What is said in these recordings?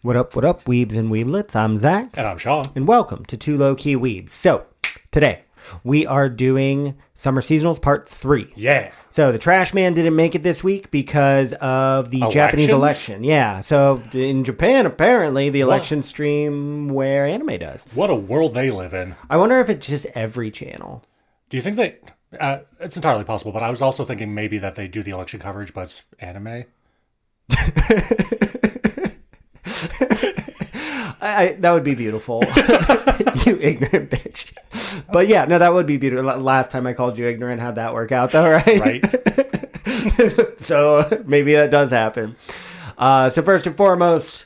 What up, weebs and weeblets? I'm Zach. And I'm Shawn. And welcome to Two Lowkey Weebs. So, today, we are doing Summer Seasonals Part 3. Yeah. So, the Trash Man didn't make it this week because of the Japanese election. Yeah. So, in Japan, apparently, the election stream where anime does. What a world they live in. I wonder if it's just every channel. Do you think they... it's entirely possible, but I was also thinking maybe that they do the election coverage, but it's anime. That would be beautiful. You ignorant bitch. But yeah, no, that would be beautiful. Last time I called you ignorant, how'd that work out though, right? Right. So maybe that does happen. So first and foremost,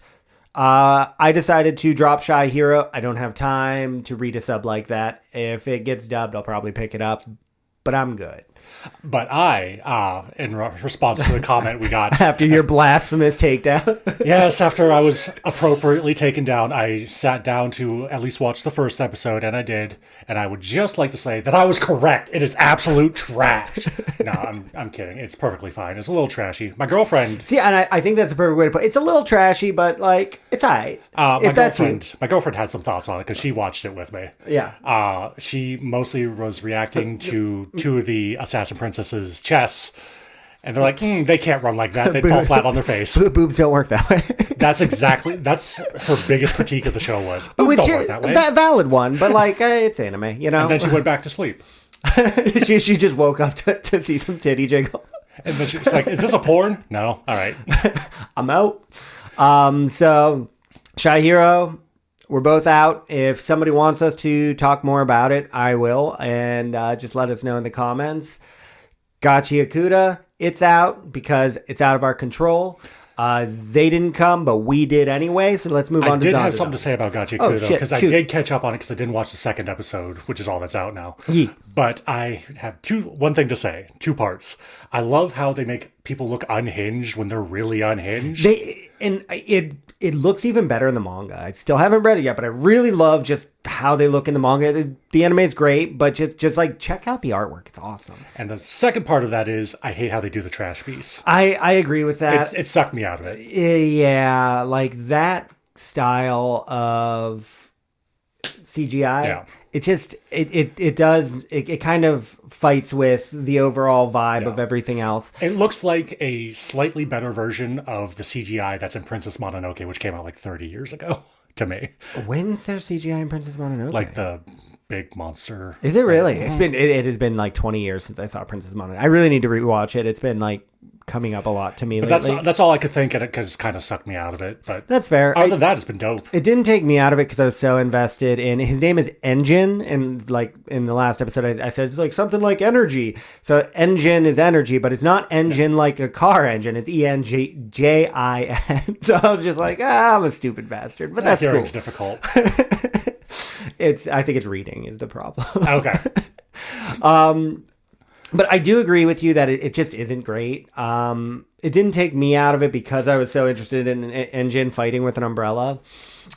I decided to drop Shy Hero. I don't have time to read a sub like that. If it gets dubbed, I'll probably pick it up. But I'm good. But I, in response to the comment we got... After your blasphemous takedown? Yes, after I was appropriately taken down, I sat down to at least watch the first episode, and I did. And I would just like to say that I was correct. It is absolute trash. No, I'm kidding. It's perfectly fine. It's a little trashy. My girlfriend... See, and I think that's the perfect way to put it. It's a little trashy, but, like, it's all right. My girlfriend had some thoughts on it because she watched it with me. Yeah. She mostly was reacting to two of the assassin princesses' chests, and they're like, they can't run like that. They'd fall flat on their face. Boobs don't work that way. That's her biggest critique of the show was, boobs don't work that way. Valid one, but like, it's anime, you know? And then she went back to sleep. she just woke up to see some titty jiggle. And then she was like, is this a porn? No. All right. I'm out. So, Shy Hero, we're both out. If somebody wants us to talk more about it, I will. And just let us know in the comments. Gachiakuta, it's out because it's out of our control. They didn't come, but we did anyway. So let's move on to Dandadan. I did have something to say about Gachiakuta because I did catch up on it because I didn't watch the second episode, which is all that's out now. Yeah. But I have one thing to say, two parts. I love how they make people look unhinged when they're really unhinged. It looks even better in the manga. I still haven't read it yet, but I really love just how they look in the manga. The anime is great, but just like check out the artwork. It's awesome. And the second part of that is I hate how they do the trash piece. I agree with that. It sucked me out of it. Yeah, like that style of CGI. Yeah. It just it kind of fights with the overall vibe of everything else. It looks like a slightly better version of the CGI that's in Princess Mononoke, which came out like 30 years ago to me. When's there CGI in Princess Mononoke? Like the big monster. Is it really? It has been like 20 years since I saw Princess Mononoke. I really need to rewatch it. It's been like coming up a lot to me lately. That's all I could think of it because it kind of sucked me out of it. But that's fair. Other than that, it's been dope. It didn't take me out of it because I was so invested in his name is Engine, and like in the last episode I said it's like something like energy. So Engine is energy, but it's not engine like a car engine. It's ENGJIN. So I was just like, I'm a stupid bastard, but that's hearing's cool. Difficult. I think it's reading is the problem. Okay. But I do agree with you that it just isn't great. It didn't take me out of it because I was so interested in an engine fighting with an umbrella.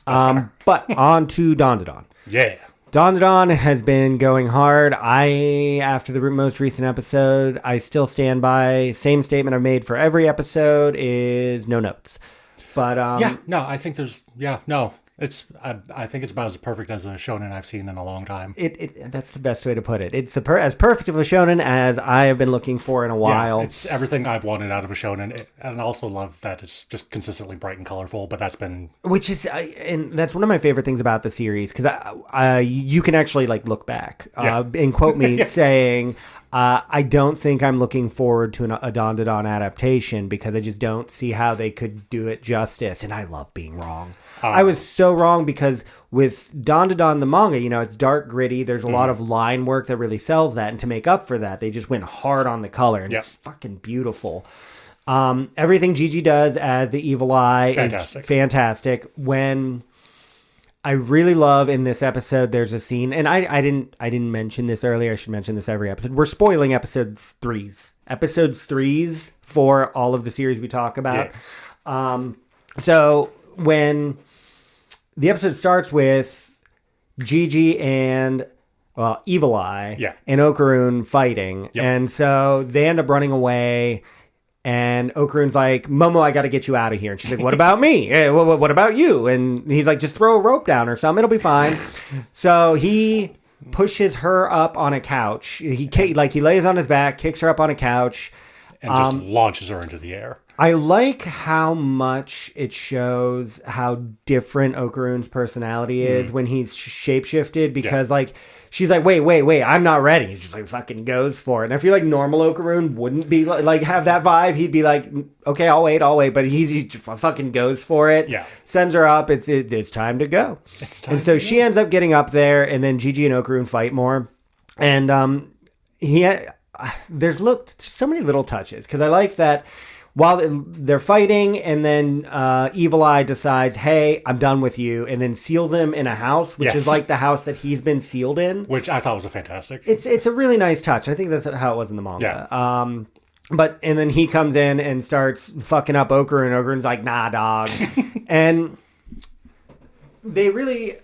But on to Dandadan. Yeah. Dandadan has been going hard. After the most recent episode, I still stand by. Same statement I've made for every episode is no notes. But I think I think it's about as perfect as a shonen I've seen in a long time. That's the best way to put it. It's as perfect of a shonen as I have been looking for in a while. Yeah, it's everything I've wanted out of a shonen, and I also love that it's just consistently bright and colorful. But that's been and that's one of my favorite things about the series because you can actually like look back and quote me saying. I don't think I'm looking forward to a Dandadan adaptation because I just don't see how they could do it justice. And I love being wrong. I was so wrong because with Dandadan, the manga, it's dark, gritty. There's a lot of line work that really sells that. And to make up for that, they just went hard on the color. And it's fucking beautiful. Everything Jiji does as the evil eye is fantastic. When... I really love in this episode, there's a scene, and I didn't mention this earlier. I should mention this every episode. We're spoiling episodes threes for all of the series we talk about. Yeah. So when the episode starts with Jiji and Evil Eye and Okarun fighting, and so they end up running away. And Okarun's like, Momo, I got to get you out of here. And she's like, what about me? What about you? And he's like, just throw a rope down or something. It'll be fine. So he pushes her up on a couch. He lays on his back, kicks her up on a couch. And just launches her into the air. I like how much it shows how different Okarun's personality is when he's shapeshifted, because she's like, wait, I'm not ready. He's just like fucking goes for it. And I feel like normal Okarun wouldn't be like have that vibe. He'd be like, okay, I'll wait. But he fucking goes for it. Yeah. Sends her up. It's time to go. And so she ends up getting up there, and then Jiji and Okarun fight more. And there's so many little touches, because I like that while they're fighting, and then Evil Eye decides, hey, I'm done with you, and then seals him in a house, which is like the house that he's been sealed in. Which I thought was a fantastic. It's a really nice touch. I think that's how it was in the manga. Yeah. And then he comes in and starts fucking up Okarun, and Okarun's like, nah, dog. And they really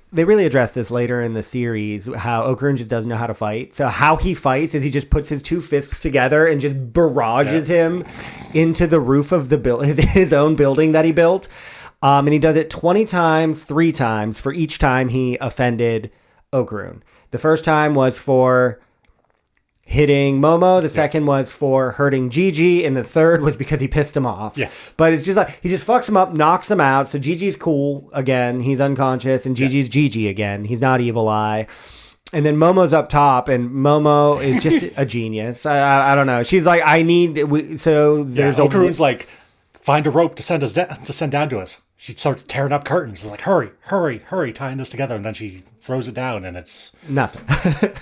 address this later in the series, how Okarun just doesn't know how to fight. So how he fights is he just puts his two fists together and just barrages him into the roof of his own building that he built. And he does it 20 times, 3 times for each time he offended Okarun. The first time was for hitting Momo, the second was for hurting Jiji, and the third was because he pissed him off. Yes. But it's just like, he just fucks him up, knocks him out, so Gigi's cool again, he's unconscious, and Gigi's Jiji again, he's not Evil Eye. And then Momo's up top, and Momo is just a genius. I don't know. She's like, Okarun's like, find a rope to send down to us. She starts tearing up curtains. Like, hurry, tying this together. And then she throws it down, and it's nothing.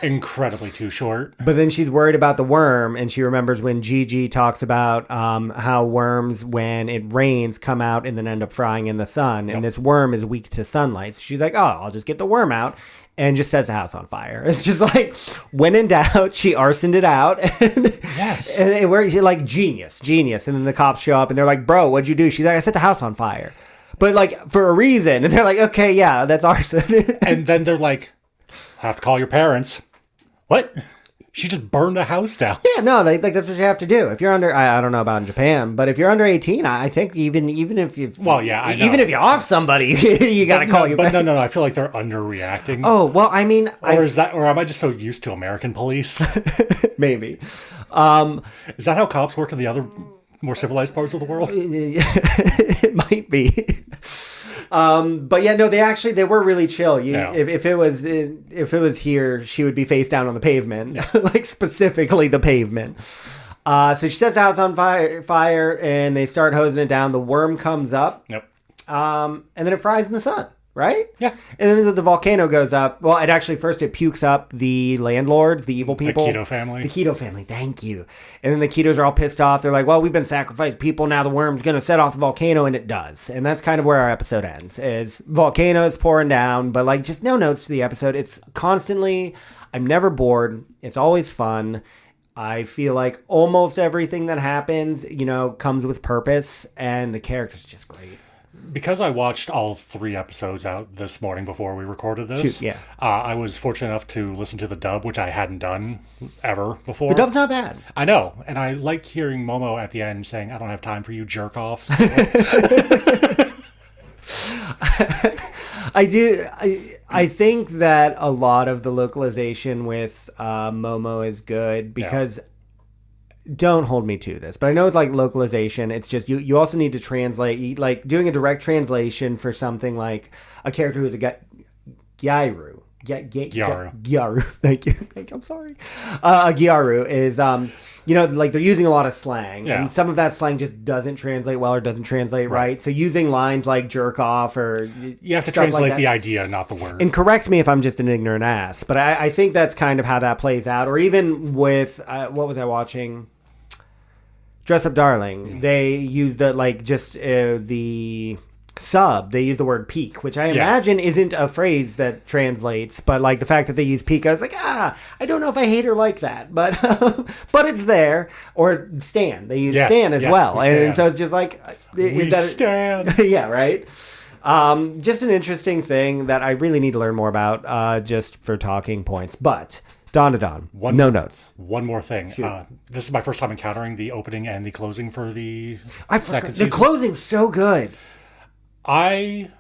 Incredibly too short. But then she's worried about the worm, and she remembers when Jiji talks about how worms, when it rains, come out and then end up frying in the sun. And this worm is weak to sunlight. So she's like, oh, I'll just get the worm out. And just sets the house on fire. It's just like, when in doubt, she arsoned it out. And where she's like, genius. And then the cops show up, and they're like, bro, what'd you do? She's like, I set the house on fire. But like, for a reason. And they're like, okay, yeah, that's arson. And then they're like, have to call your parents. What? She just burned the house down. Yeah, no, that's what you have to do. If you're under, I don't know about in Japan, but if you're under 18, I think even if you, I know. Even if you're off somebody, you got to call your parents. But no, I feel like they're underreacting. Oh, well, I mean, or am I just so used to American police? Maybe. Is that how cops work in the other more civilized parts of the world? It might be. But yeah, no, they were really chill. If it was here, she would be face down on the pavement, like specifically the pavement. So she sets the house on fire, and they start hosing it down. The worm comes up. Yep. And then it fries in the sun. Right? Yeah. And then the volcano goes up. Well, it pukes up the landlords, the evil people. The Keto family, thank you. And then the Ketos are all pissed off. They're like, well, we've been sacrificed people. Now the worm's going to set off the volcano, and it does. And that's kind of where our episode ends, is volcanoes pouring down, but like just no notes to the episode. It's constantly, I'm never bored. It's always fun. I feel like almost everything that happens, comes with purpose, and the character's just great. Because I watched all 3 episodes out this morning before we recorded this, I was fortunate enough to listen to the dub, which I hadn't done ever before. The dub's not bad. I know, and I like hearing Momo at the end saying, I don't have time for you jerk-offs. I do. I think that a lot of the localization with Momo is good, because... Don't hold me to this, but I know with like localization, it's just you also need to translate, like doing a direct translation for something like a character who's a Gyaru. Gyaru. Thank you. I'm sorry. A Gyaru is, like they're using a lot of slang, and some of that slang just doesn't translate well or doesn't translate right. So using lines like jerk off or you have to translate the idea, not the word. And correct me if I'm just an ignorant ass, but I think that's kind of how that plays out. Or even with what was I watching? Dress Up Darling. They use the sub. They use the word peak, which I imagine isn't a phrase that translates, but like the fact that they use peak, I was like, I don't know if I hate her like that, but but it's there. Or stan. They use stan as well, and so it's just like, stan. Yeah, right. Just an interesting thing that I really need to learn more about, just for talking points. But Dandadan. No notes. One more thing. This is my first time encountering the opening and the closing for the second season. The closing's so good. I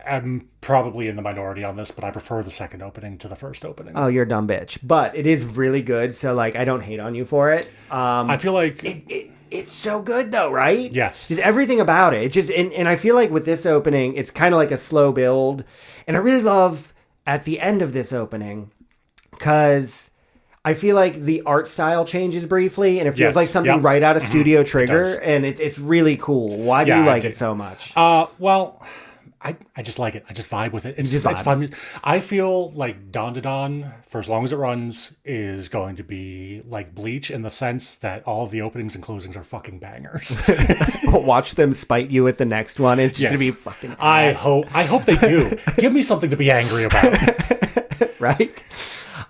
am probably in the minority on this, but I prefer the second opening to the first opening. Oh, you're a dumb bitch. But it is really good, so like I don't hate on you for it. I feel like it's so good though, right? Yes. Just everything about it. It just and I feel like with this opening, it's kind of like a slow build. And I really love at the end of this opening, because I feel like the art style changes briefly, and it feels like something right out of Studio Trigger, and it's really cool. Why do you like it so much? Well, I just like it. I just vibe with it. It's fun. I feel like Dandadan, for as long as it runs, is going to be like Bleach in the sense that all of the openings and closings are fucking bangers. Watch them spite you with the next one. It's just going to be fucking ass. I hope they do. Give me something to be angry about. Right?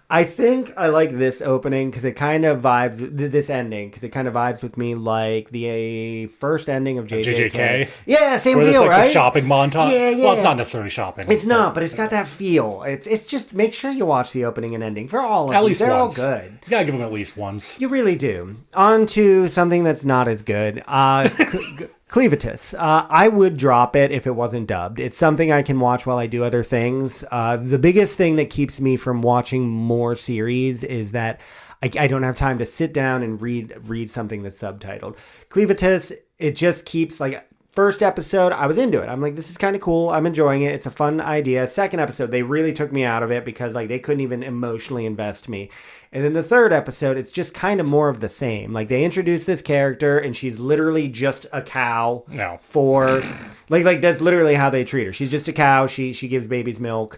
I think I like this opening because it kind of vibes, this ending, because it kind of vibes with me like the first ending of JJK. Yeah, same feel, like right? The shopping montage. Yeah. Well, it's not necessarily shopping. It's not, but it's got that feel. It's just make sure you watch the opening and ending for all of them. At least They're once. all good. You gotta give them at least once. You really do. On to something that's not as good. Clevatass. I would drop it if it wasn't dubbed. It's something I can watch while I do other things. The biggest thing that keeps me from watching more series is that I don't have time to sit down and read something that's subtitled. Clevatass, it just keeps like first episode, I was into it. I'm like, this is kind of cool. I'm enjoying it. It's a fun idea. Second episode, they really took me out of it because like they couldn't even emotionally invest me. And then the third episode, it's just kind of more of the same. Like they introduced this character and she's literally just a cow for like that's literally how they treat her. She's just a cow. She gives babies milk.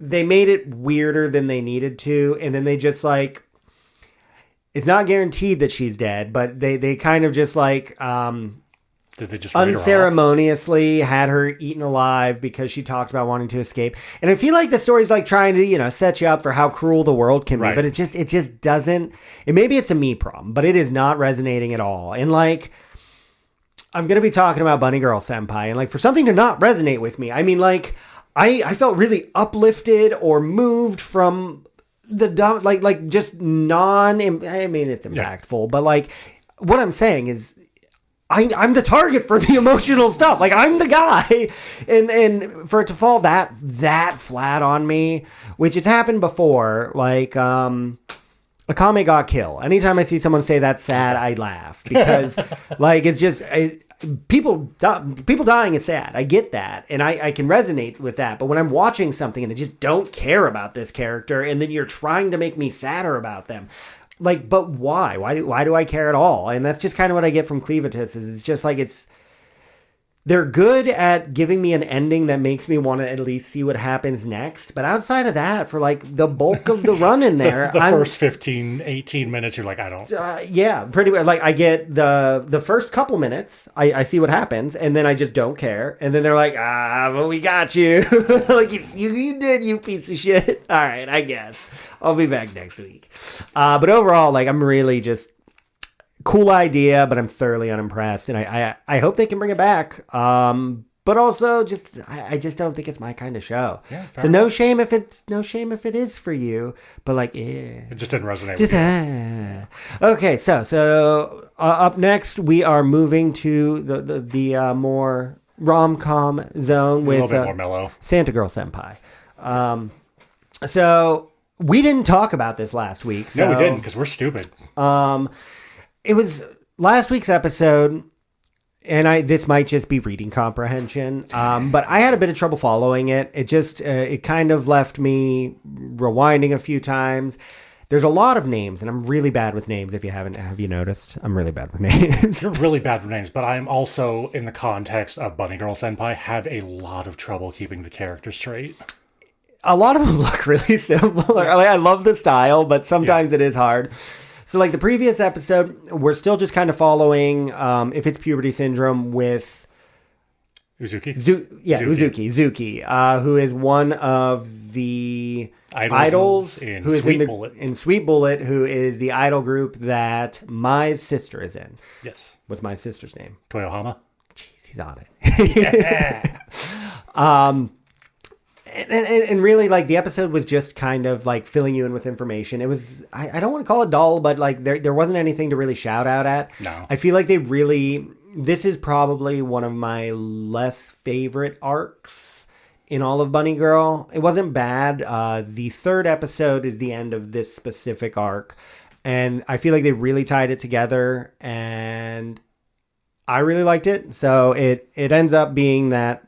They made it weirder than they needed to. And then they just like, it's not guaranteed that she's dead, but they kind of just like, did they just unceremoniously had her eaten alive because she talked about wanting to escape? And I feel like the story's like trying to, set you up for how cruel the world can be, but it just doesn't. And maybe it's a me problem, but it is not resonating at all. And like, I'm gonna be talking about Bunny Girl Senpai, and like for something to not resonate with me, I mean, like I felt really uplifted or moved from the like just non. I mean, it's impactful, but like what I'm saying is, I'm the target for the emotional stuff. Like I'm the guy, and for it to fall that flat on me, which it's happened before. Like Akame got killed. Anytime I see someone say that's sad, I laugh because like it's just people dying is sad. I get that, and I can resonate with that. But when I'm watching something and I just don't care about this character, and then you're trying to make me sadder about them. Like, but why? Why do I care at all? And that's just kind of what I get from Clevatass. Is it's just like they're good at giving me an ending that makes me want to at least see what happens next. But outside of that, for like the bulk of the run in there, the first 15, 18 minutes, you're like, I don't. Yeah, pretty much. Like I get the first couple minutes, I see what happens, and then I just don't care. And then they're like, but we got you. Like you did, you piece of shit. All right, I guess I'll be back next week. But overall, like I'm really just. Cool idea, but I'm thoroughly unimpressed, and I hope they can bring it back. But also, I just don't think it's my kind of show. Yeah, so no shame if it is for you, but like, it just didn't resonate with you. Okay, so up next we are moving to the more rom-com zone with a little bit more mellow. Santa Girl Senpai. So we didn't talk about this last week. So, no, we didn't because we're stupid. It was last week's episode, and this might just be reading comprehension, but I had a bit of trouble following it. It just, it kind of left me rewinding a few times. There's a lot of names, and I'm really bad with names. Have you noticed? I'm really bad with names. You're really bad with names, but I'm also, in the context of Bunny Girl Senpai, have a lot of trouble keeping the characters straight. A lot of them look really similar. Like, I love the style, but sometimes it is hard. So like the previous episode, we're still just kind of following if it's puberty syndrome with Uzuki. Zuki, who is one of the idols in who is Sweet Bullet. In Sweet Bullet, who is the idol group that my sister is in. Yes. What's my sister's name? Toyohama. Jeez, he's on it. Yeah. And really, like, the episode was just kind of like filling you in with information. It was, I don't want to call it dull, but like there wasn't anything to really shout out at. No. I feel like this is probably one of my less favorite arcs in all of Bunny Girl. It wasn't bad. The third episode is the end of this specific arc. And I feel like they really tied it together. And I really liked it. So it ends up being that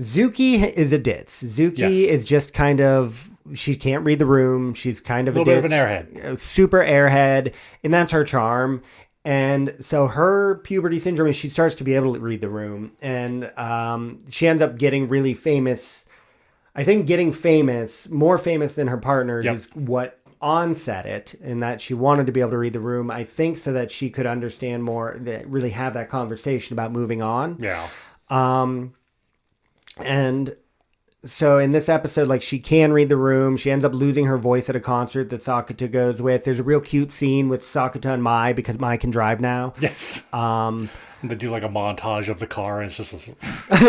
Zuki is a ditz. Zuki is just kind of, she can't read the room. She's kind of a little ditz. bit of an airhead. Super airhead. And that's her charm. And so her puberty syndrome is she starts to be able to read the room. And she ends up getting really famous. I think getting famous, more famous than her partners, is what onset it, in that she wanted to be able to read the room, I think, so that she could understand more, that really have that conversation about moving on. Yeah. And so in this episode, like, she can read the room. She ends up losing her voice at a concert that Sakuta goes with. There's a real cute scene with Sakuta and Mai, because Mai can drive now. Yes. They do like a montage of the car, and it's just this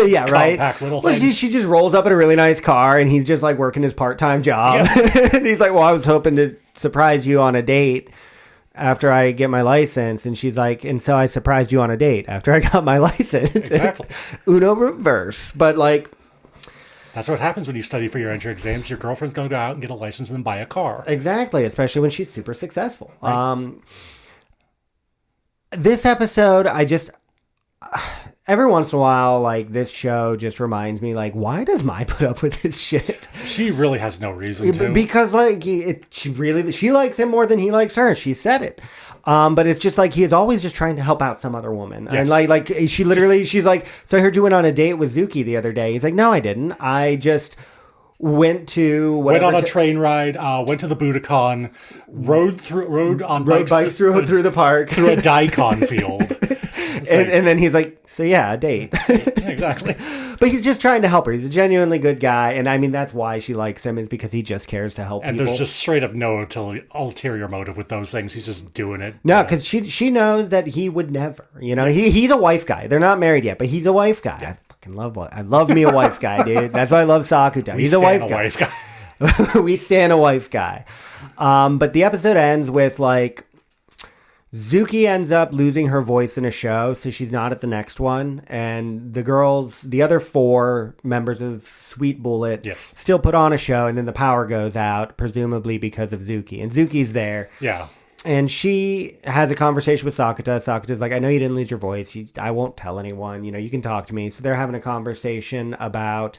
yeah, right. little thing. She just rolls up in a really nice car, and he's just like working his part-time job. Yeah. And he's like, well, I was hoping to surprise you on a date after I get my license. And she's like, and so I surprised you on a date after I got my license. Exactly. Uno reverse. But like, that's what happens when you study for your entrance exams. Your girlfriend's going to go out and get a license and then buy a car. Exactly, especially when she's super successful. Right. This episode, every once in a while, like, this show just reminds me, like, why does Mai put up with this shit? She really has no reason to. Because, like, she likes him more than he likes her. She said it. But it's just like, he is always just trying to help out some other woman. Yes. And like she literally, she's like, so I heard you went on a date with Zuki the other day. He's like, no, I didn't. I just went on a train ride, went to the Budokan, rode on bikes through the park, through a daikon field. And then he's like, so yeah, a date. Exactly. But he's just trying to help her. He's a genuinely good guy. And I mean, that's why she likes him, is because he just cares to help and people. There's just straight up no ulterior motive with those things. He's just doing it. No, because she knows that he would never. You know, he's a wife guy. They're not married yet, but he's a wife guy. Yeah. I love me a wife guy, dude. That's why I love Sakuta. He's a wife guy. We stand a wife guy. But the episode ends with, like, Zuki ends up losing her voice in a show, so she's not at the next one. And the other 4 members of Sweet Bullet, still put on a show, and then the power goes out, presumably because of Zuki. And Zuki's there. Yeah. And she has a conversation with Sakuta. Sakuta's like, I know you didn't lose your voice. I won't tell anyone. You know, you can talk to me. So they're having a conversation about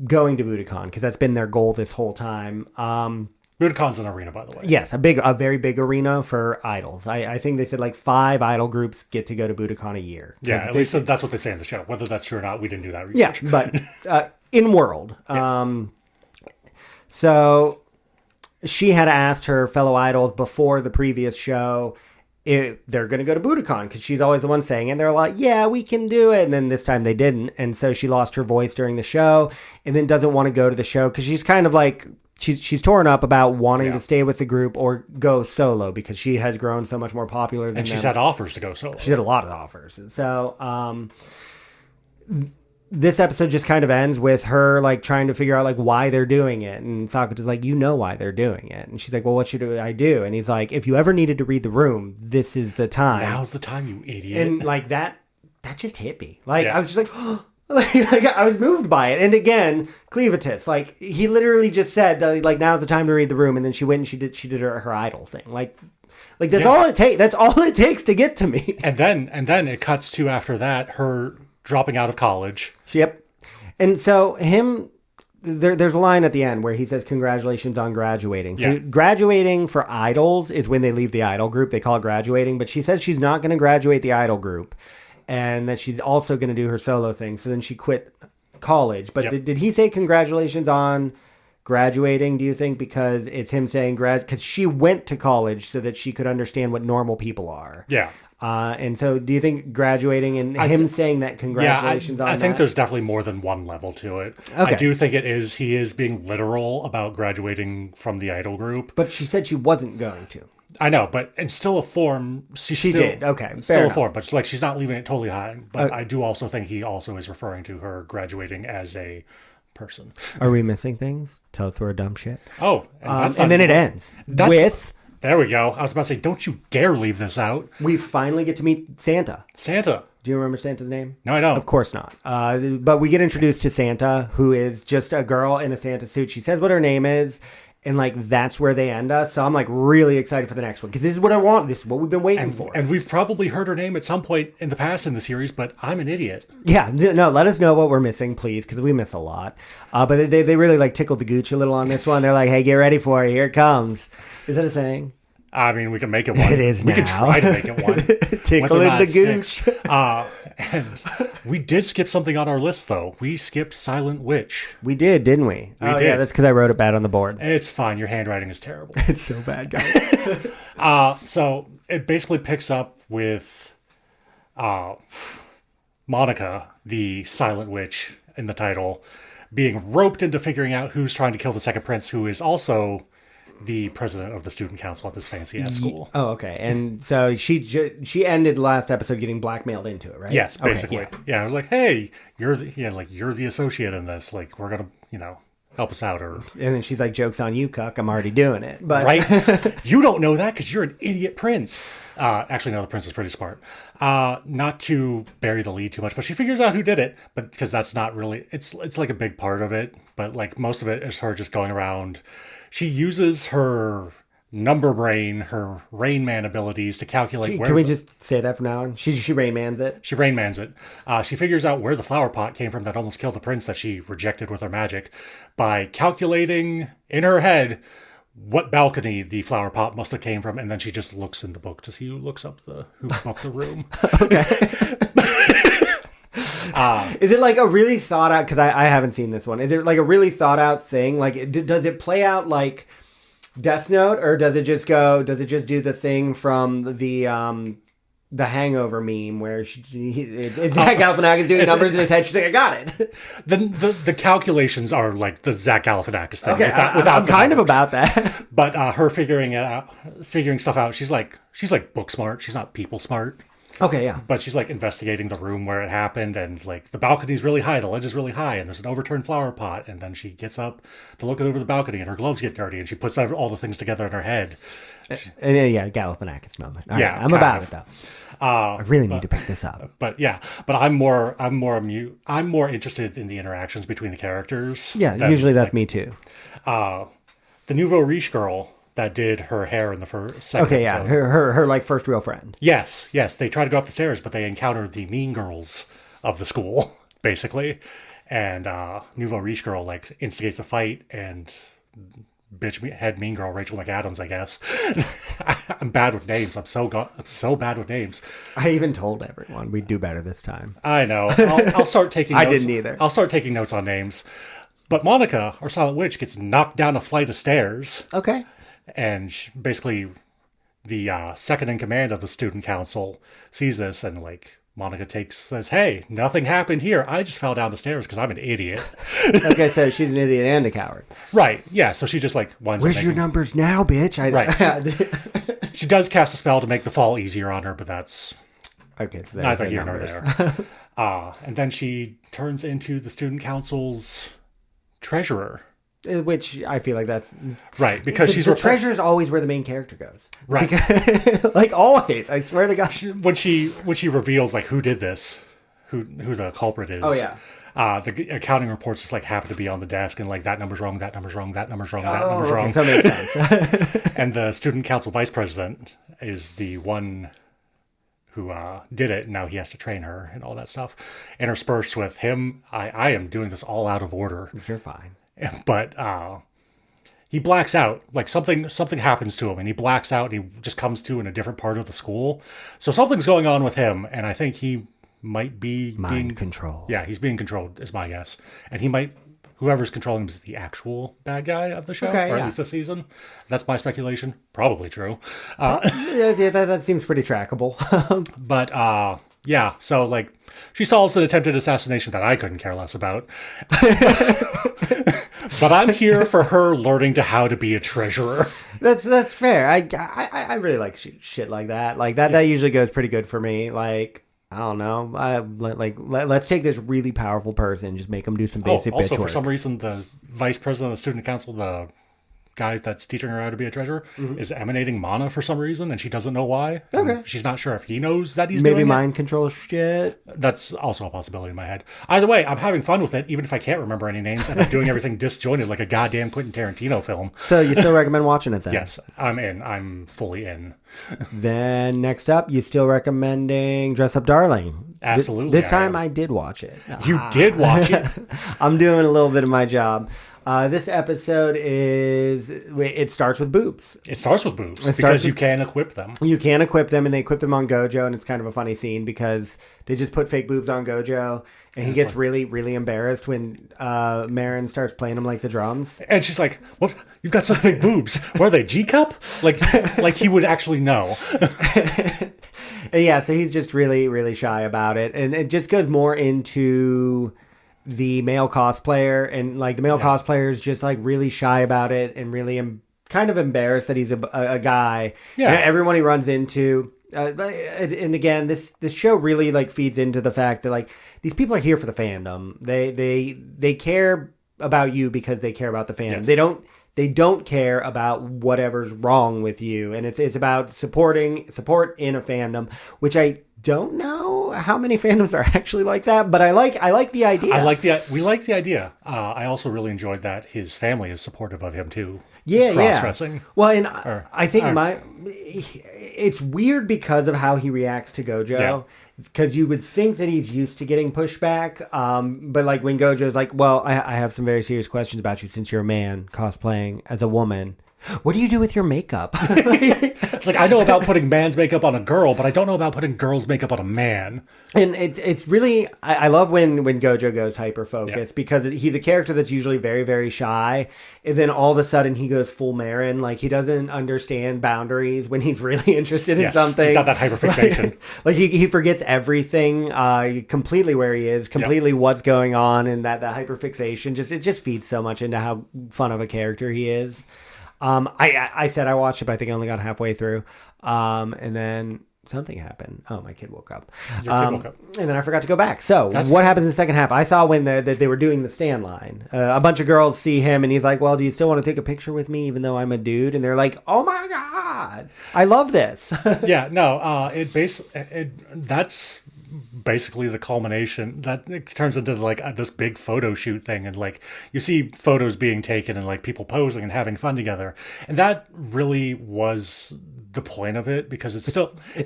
going to Budokan, because that's been their goal this whole time. Budokan's an arena, by the way. Yes, a very big arena for idols. I think they said like 5 idol groups get to go to Budokan a year. Yeah, at least that's what they say in the show. Whether that's true or not, we didn't do that research. Yeah, but in world. Yeah. So she had asked her fellow idols before the previous show if they're going to go to Budokan, because she's always the one saying it. And they're like, yeah, we can do it. And then this time they didn't. And so she lost her voice during the show, and then doesn't want to go to the show because she's kind of like, she's torn up about wanting to stay with the group or go solo, because she has grown so much more popular than them. And she's had offers to go solo. She's had a lot of offers. So this episode just kind of ends with her, like, trying to figure out, like, why they're doing it. And Sakuta's like, you know why they're doing it. And she's like, well, what should I do? And he's like, if you ever needed to read the room, this is the time. Now's the time, you idiot. And like that just hit me. Like, I was just like, like, I was moved by it. And again, Clevatass, like, he literally just said that, like, now's the time to read the room. And then she went and she did her idol thing. Like that's all it takes. That's all it takes to get to me. And then it cuts to, after that, her dropping out of college. Yep. And so there's a line at the end where he says, congratulations on graduating. So graduating for idols is when they leave the idol group. They call it graduating. But she says she's not going to graduate the idol group, and that she's also going to do her solo thing. So then she quit college. But did he say congratulations on graduating, do you think? Because it's him saying because she went to college so that she could understand what normal people are. Yeah. And so do you think graduating and him saying that congratulations on that? I think there's definitely more than one level to it. Okay. I do think he is being literal about graduating from the idol group. But she said she wasn't going to. I know, but in still a form, she did. Okay, still a form, but like, she's not leaving it totally high. But I do also think he also is referring to her graduating as a person. Are we missing things? Tell us we're dumb shit. Oh, and then it ends with... There we go. I was about to say, don't you dare leave this out. We finally get to meet Santa. Santa. Do you remember Santa's name? No, I don't. Of course not. But we get introduced to Santa, who is just a girl in a Santa suit. She says what her name is, and like that's where they end us. So I'm like really excited for the next one because this is what I want. This is what we've been waiting for. And we've probably heard her name at some point in the past in the series, but I'm an idiot. Yeah, no, let us know what we're missing, please, because we miss a lot. But they really like tickled the gooch a little on this one. They're like, hey, get ready for it. Here it comes. Is that a saying? I mean, we can make it one. It is we now. can try to make it one. Tickling the gooch. And we did skip something on our list, though. We skipped Silent Witch. We did, didn't we? We did. Yeah, that's because I wrote it bad on the board. It's fine. Your handwriting is terrible. It's so bad, guys. So it basically picks up with Monica, the Silent Witch in the title, being roped into figuring out who's trying to kill the second prince, who is also the president of the student council at this fancy-ass school. Oh, okay. And so she ended last episode getting blackmailed into it, right? Yes, basically. Okay, yeah, like, hey, you're the associate in this. Like, we're gonna, help us out. Or and then she's like, joke's on you, cuck. I'm already doing it. But right? You don't know that because you're an idiot prince. Actually, no, the prince is pretty smart. Not to bury the lead too much, but she figures out who did it. But because that's not really, it's like a big part of it. But like most of it is her just going around. She uses her number brain, her Rain Man abilities to calculate where... Can we just say that from now on? She Rain Mans it? She Rain Mans it. She figures out where the flower pot came from that almost killed the prince that she rejected with her magic by calculating in her head what balcony the flower pot must have came from, and then she just looks in the book to see who booked the room. Okay. Is it like a really thought out, because I haven't seen this one, is it like a really thought out thing? Like, does it play out like Death Note, or does it just do the thing from the Hangover meme where Zach Galifianakis doing numbers in his head? She's like, I got it. The calculations are like the Zach Galifianakis thing. Okay, I'm kind of about that. But her figuring stuff out, she's like book smart. She's not people smart. Okay, yeah. But she's like investigating the room where it happened, and like the balcony's really high, the ledge is really high, and there's an overturned flower pot, and then she gets up to look over the balcony, and her gloves get dirty, and she puts all the things together in her head. Yeah, Galifianakis moment. All yeah, right, I'm about it though. I really need to pick this up. But I'm more interested in the interactions between the characters. Yeah, usually that's me too. The Nouveau Riche girl that did her hair in the second okay, episode. Yeah, her like first real friend. Yes. They try to go up the stairs, but they encounter the mean girls of the school, basically. And Nouveau Riche girl like instigates a fight, and head mean girl Rachel McAdams, I guess. I'm bad with names. I'm so bad with names. I even told everyone we'd do better this time. I know. I'll start taking notes. I didn't either. I'll start taking notes on names. But Monica, or Silent Witch, gets knocked down a flight of stairs. Okay. And basically, the second in command of the student council sees this, and like Monica says, "Hey, nothing happened here. I just fell down the stairs because I'm an idiot." Okay, so she's an idiot and a coward. Right? Yeah. So she just like winds Where's your numbers now, bitch? Right. She does cast a spell to make the fall easier on her, but that's okay. So neither here nor there. And then she turns into the student council's treasurer. Which I feel like that's right, because the treasure is always where the main character goes. Right, like always. I swear to God. When she reveals like who did this, who the culprit is. Oh yeah. The accounting reports just like happen to be on the desk, and like that number's wrong, that number's wrong, that number's wrong, that number's wrong. So it makes sense. And the student council vice president is the one who did it, and now he has to train her and all that stuff. Interspersed with him, I am doing this all out of order. You're fine. But he blacks out. Like something happens to him, and he blacks out, and he just comes to in a different part of the school. So something's going on with him, and I think he might be mind control. Yeah, he's being controlled, is my guess. And whoever's controlling him is the actual bad guy of the show, or at least this season. That's my speculation. Probably true. That seems pretty trackable. But yeah, so like she solves an attempted assassination that I couldn't care less about. But I'm here for her learning how to be a treasurer. That's fair. I really like shit like that. Like that usually goes pretty good for me. Like I don't know. Let's take this really powerful person, just make them do some basic bitch also, work. for some reason, the vice president of the student council, the guy that's teaching her how to be a treasurer, is emanating mana for some reason, and she doesn't know why. Okay. She's not sure if he knows that he's Maybe doing mind control shit. That's also a possibility in my head. Either way, I'm having fun with it, even if I can't remember any names, and I'm doing everything disjointed like a goddamn Quentin Tarantino film. So you still recommend watching it then? Yes, I'm in. I'm fully in. Then next up, you still recommending Dress Up Darling? Absolutely. This time I did watch it. You did watch it? I'm doing a little bit of my job. This episode it starts with boobs. It starts with boobs because you can equip them. You can equip them, and they equip them on Gojo, and it's kind of a funny scene because they just put fake boobs on Gojo, and he gets really, really embarrassed when Marin starts playing him like the drums. And she's like, "What? You've got such big boobs. What are they? G-cup?" Like he would actually know. Yeah, so he's just really, really shy about it, and it just goes more into the male cosplayer, and like the male cosplayer is just like really shy about it and really kind of embarrassed that he's a guy. Yeah, and everyone he runs into. And again, this show really like feeds into the fact that like these people are here for the fandom. They care about you because they care about the fandom. Yes. They don't care about whatever's wrong with you, and it's about support in a fandom, which I don't know how many fandoms are actually like that, but I like the idea. We like the idea. I also really enjoyed that his family is supportive of him too. Yeah, cross-dressing. Well, and I think it's weird because of how he reacts to Gojo. Yeah. Because you would think that he's used to getting pushback, but like when Gojo's like, "Well, I have some very serious questions about you since you're a man cosplaying as a woman. What do you do with your makeup?" It's like, I know about putting man's makeup on a girl, but I don't know about putting girl's makeup on a man. And it's really, I love when Gojo goes hyper-focused because he's a character that's usually very, very shy. And then all of a sudden he goes full Marin. Like he doesn't understand boundaries when he's really interested in something. He's got that hyperfixation. Like he forgets everything, completely where he is, completely what's going on. And that hyperfixation, it just feeds so much into how fun of a character he is. I said I watched it, but I think I only got halfway through. And then something happened. Oh, my kid woke up. Your kid woke up. And then I forgot to go back. So what happens in the second half? I saw when they were doing the stand line. A bunch of girls see him, and he's like, "Well, do you still want to take a picture with me, even though I'm a dude?" And they're like, "Oh my God, I love this." Yeah, no, that's basically the culmination that it turns into like this big photo shoot thing, and like you see photos being taken and like people posing and having fun together, and that really was the point of it because it's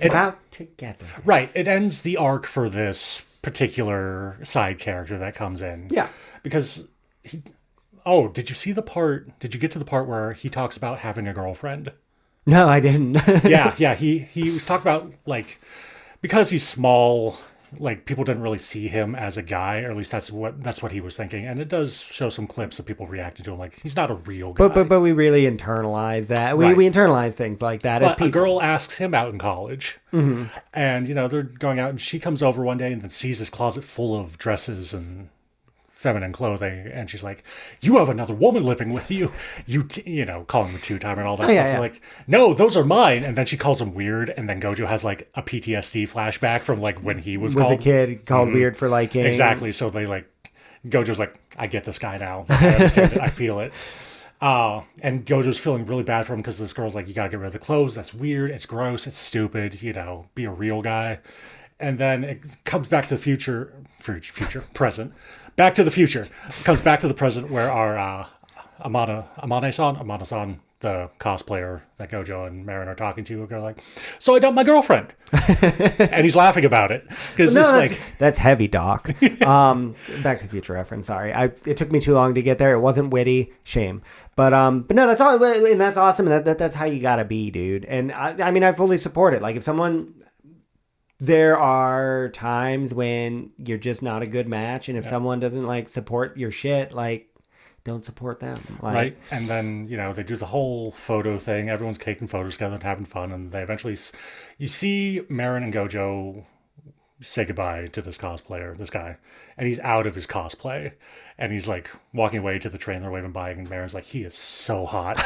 about together, right? It ends the arc for this particular side character that comes in, because did you get to the part where he talks about having a girlfriend? No, I didn't. yeah he was talking about like, because he's small, like people didn't really see him as a guy, or at least that's what he was thinking. And it does show some clips of people reacting to him like he's not a real guy. But we really internalize that. We internalize things like that. But a girl asks him out in college, and they're going out, and she comes over one day and then sees his closet full of dresses and feminine clothing, and she's like, "You have another woman living with you, calling him a two-timer and all that stuff." Yeah. Like, "No, those are mine." And then she calls him weird, and then Gojo has like a PTSD flashback from like when he was a kid called weird for liking. Exactly. So they like, Gojo's like, "I get this guy now. I understand it. I feel it." And Gojo's feeling really bad for him because this girl's like, "You gotta get rid of the clothes. That's weird. It's gross. It's stupid. Be a real guy." And then it comes back to the present. Back to the future. Comes back to the present where our Amane-san, the cosplayer that Gojo and Marin are talking to, are like, "So I dumped my girlfriend." And he's laughing about it. Because that's heavy, Doc. Back to the Future reference, sorry. It took me too long to get there. It wasn't witty. Shame. But no, that's all, and that's awesome. And that's how you gotta be, dude. And I mean, I fully support it. Like, if someone... There are times when you're just not a good match, and if someone doesn't like support your shit, like, don't support them. Like, right. And then, they do the whole photo thing. Everyone's taking photos together and having fun, and they eventually, you see Marin and Gojo say goodbye to this guy, and he's out of his cosplay, and he's like walking away to the train, they're waving by, and Marin's like, "He is so hot."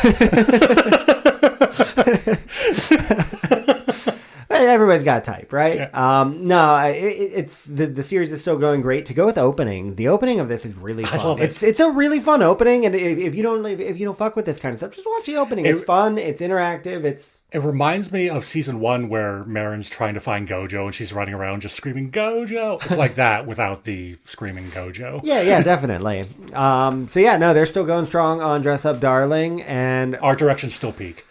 everybody's got a type, right? Yeah. No, it's the series is still going great. To go with openings, the opening of this is really fun. I love it. It's a really fun opening, and if you don't fuck with this kind of stuff, just watch the opening. It's fun. It's interactive. It reminds me of season 1 where Marin's trying to find Gojo and she's running around just screaming Gojo. It's like that without the screaming Gojo. Yeah, definitely. So yeah, no, they're still going strong on Dress Up Darling, and Art direction still peak.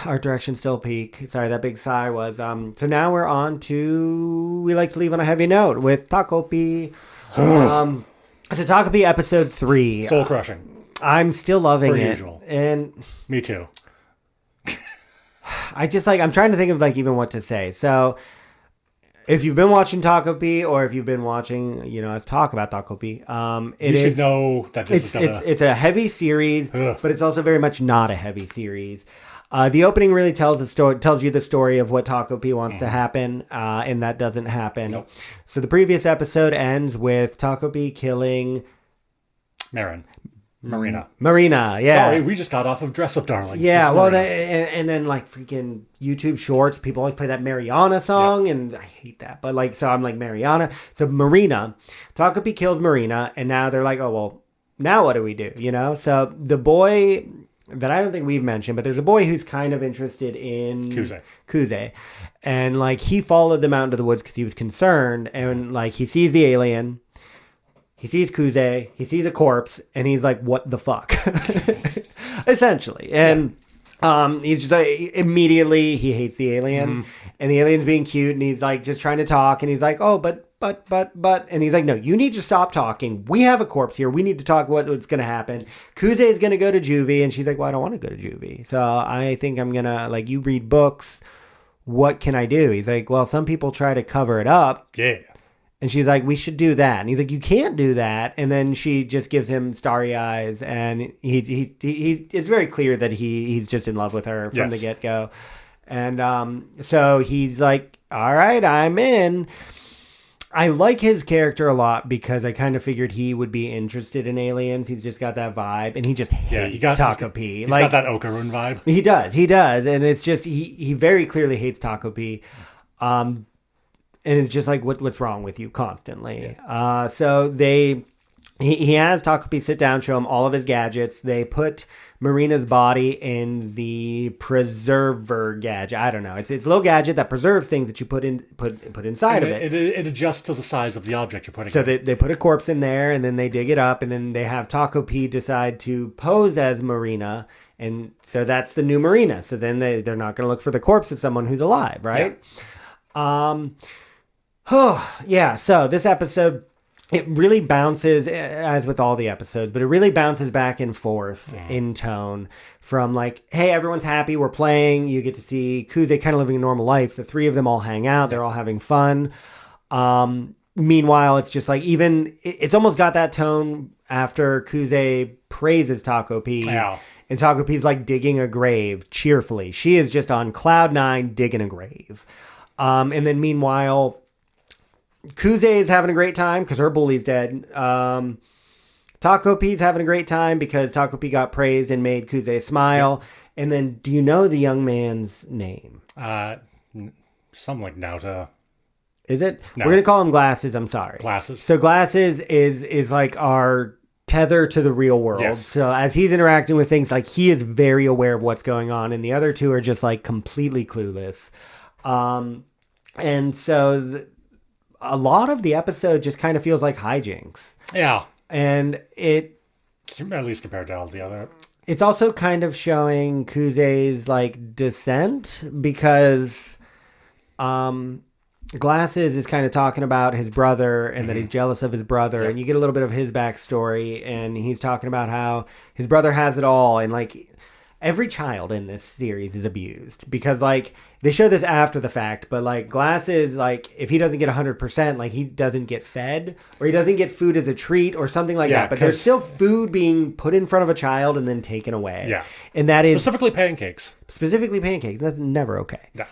art direction still peak. Sorry, that big sigh was. So now we're on to We Like to Leave on a Heavy Note with Takopi. So Takopi episode 3. Soul crushing. I'm still loving Per it. usual. And Me too. I just I'm trying to think of even what to say. So if you've been watching Takopi, or if you've been watching, us talk about Takopi, You should know that this is it's a heavy series, but it's also very much not a heavy series. The opening really tells you the story of what Takopi wants to happen, and that doesn't happen. Nope. So the previous episode ends with Takopi killing Marina. Yeah. Sorry, we just got off of Dress Up Darling. Yeah, well, and then freaking YouTube Shorts, people always play that Mariana song, and I hate that. But so I'm like, Mariana. So Marina, Takopi kills Marina, and now they're like, oh, well, now what do we do? So the boy that I don't think we've mentioned, but there's a boy who's kind of interested in Kuze. And he followed them out into the woods because he was concerned, and he sees the alien. He sees Kuze, he sees a corpse, and he's like, what the fuck? Essentially. And he's just immediately he hates the alien, and the alien's being cute, and he's just trying to talk, and he's like, oh, but, and he's like, no, you need to stop talking. We have a corpse here. We need to talk what's going to happen. Kuze is going to go to juvie, and she's like, well, I don't want to go to juvie. So I think I'm going to, you read books. What can I do? He's like, well, some people try to cover it up. Yeah. And she's like, we should do that. And he's like, you can't do that. And then she just gives him starry eyes. And he it's very clear that he's just in love with her from the get-go. And so he's like, all right, I'm in. I like his character a lot because I kind of figured he would be interested in aliens. He's just got that vibe. And he just hates Takopi. He's got that Okarun vibe. He does. And it's just, he very clearly hates Takopi. And it's just like, what's wrong with you constantly? Yeah. So he has Takopi sit down, show him all of his gadgets. They put Marina's body in the preserver gadget. I don't know. It's a little gadget that preserves things that you put inside of it. It adjusts to the size of the object you're putting. So they put a corpse in there, and then they dig it up, and then they have Takopi decide to pose as Marina. And so that's the new Marina. So then they're not going to look for the corpse of someone who's alive, right? Yeah. So this episode, it really bounces, as with all the episodes, but it really bounces back and forth in tone from hey, everyone's happy, we're playing, you get to see Kuze kind of living a normal life, the three of them all hang out, they're all having fun. Meanwhile, it's just it's almost got that tone after Kuze praises Takopi. Yeah. And Takopi's digging a grave cheerfully. She is just on cloud 9 digging a grave. And then meanwhile, Kuze is having a great time because her bully's dead. Takopi's having a great time because Takopi got praised and made Kuze smile. Yep. And then, do you know the young man's name? Something like Nauta. Is it? No. We're going to call him Glasses. I'm sorry. Glasses. So Glasses is our tether to the real world. Yes. So as he's interacting with things, he is very aware of what's going on. And the other two are just completely clueless. And so a lot of the episode just kind of feels like hijinks. Yeah. And at least compared to all the other. It's also kind of showing Kuze's descent because Glasses is kind of talking about his brother and that he's jealous of his brother. Yep. And you get a little bit of his backstory, and he's talking about how his brother has it all. And every child in this series is abused because they show this after the fact, but Glasses, if he doesn't get 100%, he doesn't get fed or he doesn't get food as a treat or something like that. But there's still food being put in front of a child and then taken away. Yeah. And that specifically pancakes. Specifically pancakes. That's never okay. Yeah.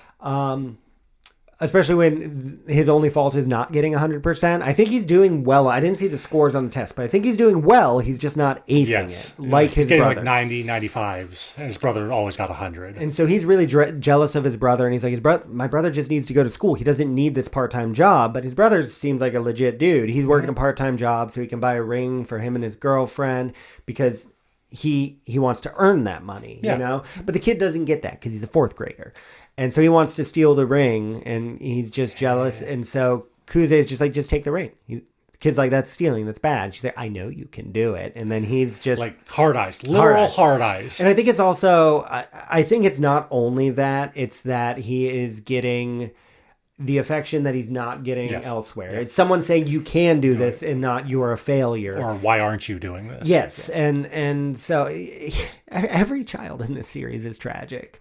especially when his only fault is not getting 100%. I think he's doing well. I didn't see the scores on the test, but I think he's doing well. He's just not acing it like his brother. He's getting like 90, 95s, and his brother always got 100. And so he's really jealous of his brother, and he's like, my brother just needs to go to school. He doesn't need this part-time job, but his brother seems like a legit dude. He's working a part-time job so he can buy a ring for him and his girlfriend because he wants to earn that money, you know? But the kid doesn't get that because he's a fourth grader. And so he wants to steal the ring, and he's just jealous. And so Kuze is just like, just take the ring. The kid's like, that's stealing. That's bad. She's like, I know you can do it. And then he's just... like hard eyes. Literal hard eyes. And I think it's also... I think it's not only that. It's that he is getting the affection that he's not getting elsewhere. It's someone saying, you can do this, and not you're a failure. Or why aren't you doing this? Yes. And so every child in this series is tragic.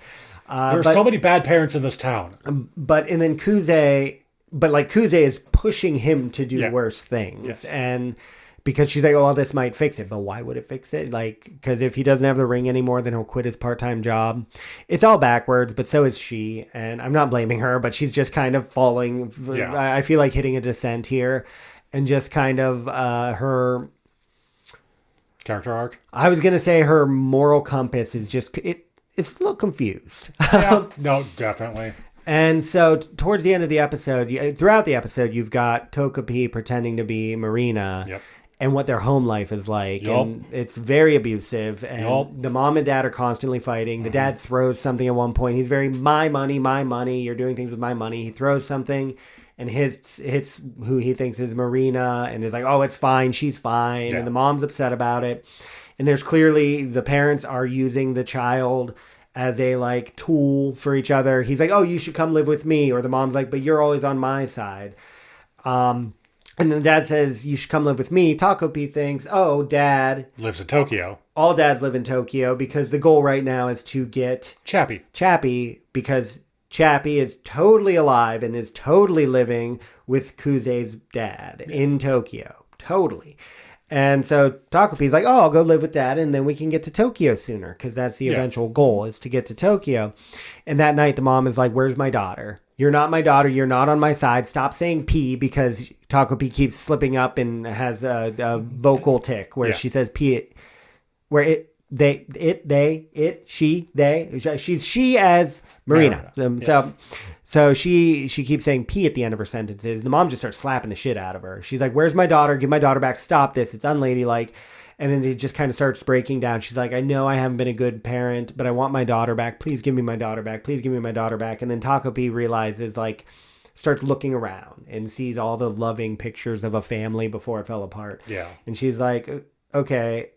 There are so many bad parents in this town. And then Kuze is pushing him to do worse things. Yes. And because she's like, oh, well, this might fix it. But why would it fix it? Like, because if he doesn't have the ring anymore, then he'll quit his part-time job. It's all backwards, but so is she. And I'm not blaming her, but she's just kind of falling. Yeah. I feel like hitting a descent here. And just kind of her... character arc? I was going to say her moral compass is just... It's a little confused. Yeah, no, definitely. And so towards the end of the episode, throughout the episode, you've got Takopi pretending to be Marina and what their home life is like. And it's very abusive. And the mom and dad are constantly fighting. The dad throws something at one point. He's very, my money. You're doing things with my money. He throws something and hits who he thinks is Marina and is like, oh, it's fine. She's fine. Yeah. And the mom's upset about it. And there's clearly the parents are using the child as a like tool for each other. He's like, oh, you should come live with me. Or the mom's like, but you're always on my side. And then the dad says, you should come live with me. Takopi thinks, oh, dad lives in Tokyo. All dads live in Tokyo because the goal right now is to get Chappie because Chappie is totally alive and is totally living with Kuze's dad in Tokyo. Totally. And so Takopi's like, oh, I'll go live with dad and then we can get to Tokyo sooner because that's the eventual goal is to get to Tokyo. And that night the mom is like, where's my daughter? You're not my daughter. You're not on my side. Stop saying P because Takopi keeps slipping up and has a vocal tick where she says P, where it, they, she, they. She's she as Marina. So she keeps saying P at the end of her sentences. The mom just starts slapping the shit out of her. She's like, where's my daughter? Give my daughter back. Stop this. It's unladylike. And then it just kind of starts breaking down. She's like, I know I haven't been a good parent, but I want my daughter back. Please give me my daughter back. Please give me my daughter back. And then Takopi realizes, like, starts looking around and sees all the loving pictures of a family before it fell apart. Yeah. And she's like, okay,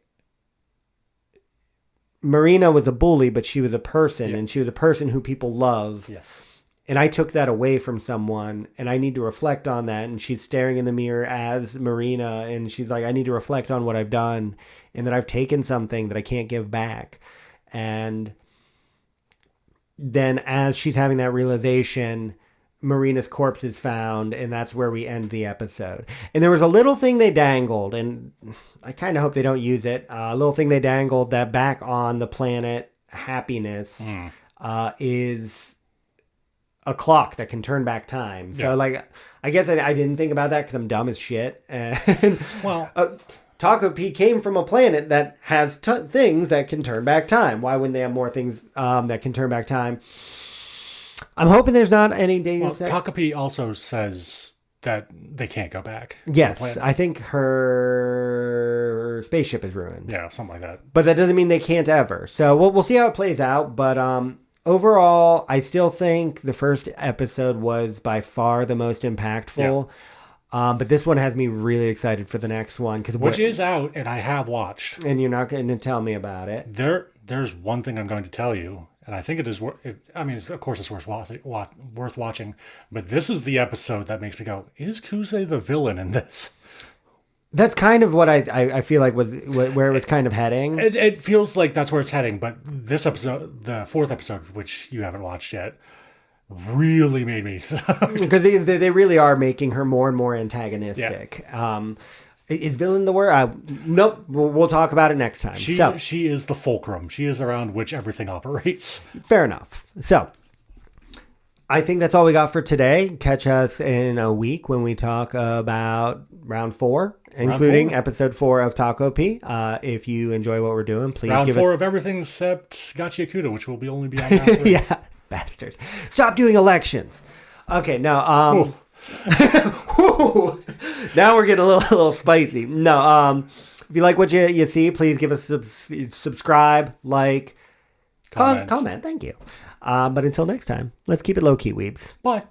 Marina was a bully, but she was a person, and she was a person who people love. Yes. And I took that away from someone, and I need to reflect on that. And she's staring in the mirror as Marina, and she's like, I need to reflect on what I've done, and that I've taken something that I can't give back. And then as she's having that realization, Marina's corpse is found, and that's where we end the episode. And there was a little thing they dangled, and I kind of hope they don't use it. A little thing they dangled that back on the planet Happiness is a clock that can turn back time. So, like, I guess I didn't think about that because I'm dumb as shit. And Takopi came from a planet that has things that can turn back time. Why wouldn't they have more things that can turn back time? I'm hoping there's not any data sets. Takopi also says that they can't go back. Yes, I think her spaceship is ruined. Yeah, something like that. But that doesn't mean they can't ever. So we'll see how it plays out. But overall, I still think the first episode was by far the most impactful. Yeah. But this one has me really excited for the next one. Which is out, and I have watched. And you're not going to tell me about it. There's one thing I'm going to tell you. And I think it is. Of course, it's worth watching. But this is the episode that makes me go: is Kuze the villain in this? That's kind of what I feel like was where it was kind of heading. It feels like that's where it's heading. But this episode, the fourth episode, which you haven't watched yet, really made me because they really are making her more and more antagonistic. Yeah. Is villain the word? Nope. We'll talk about it next time. She is the fulcrum. She is around which everything operates. Fair enough. So, I think that's all we got for today. Catch us in a week when we talk about round 4, including episode 4 of Takopi. If you enjoy what we're doing, please round give 4 us... of everything except Gachiakuta, which will be only be on round 3. Yeah, bastards. Stop doing elections. Okay, now, now we're getting a little spicy. No, if you like what you see, please give us subscribe, like, comment. Thank you. But until next time, let's keep it low-key, weebs. Bye.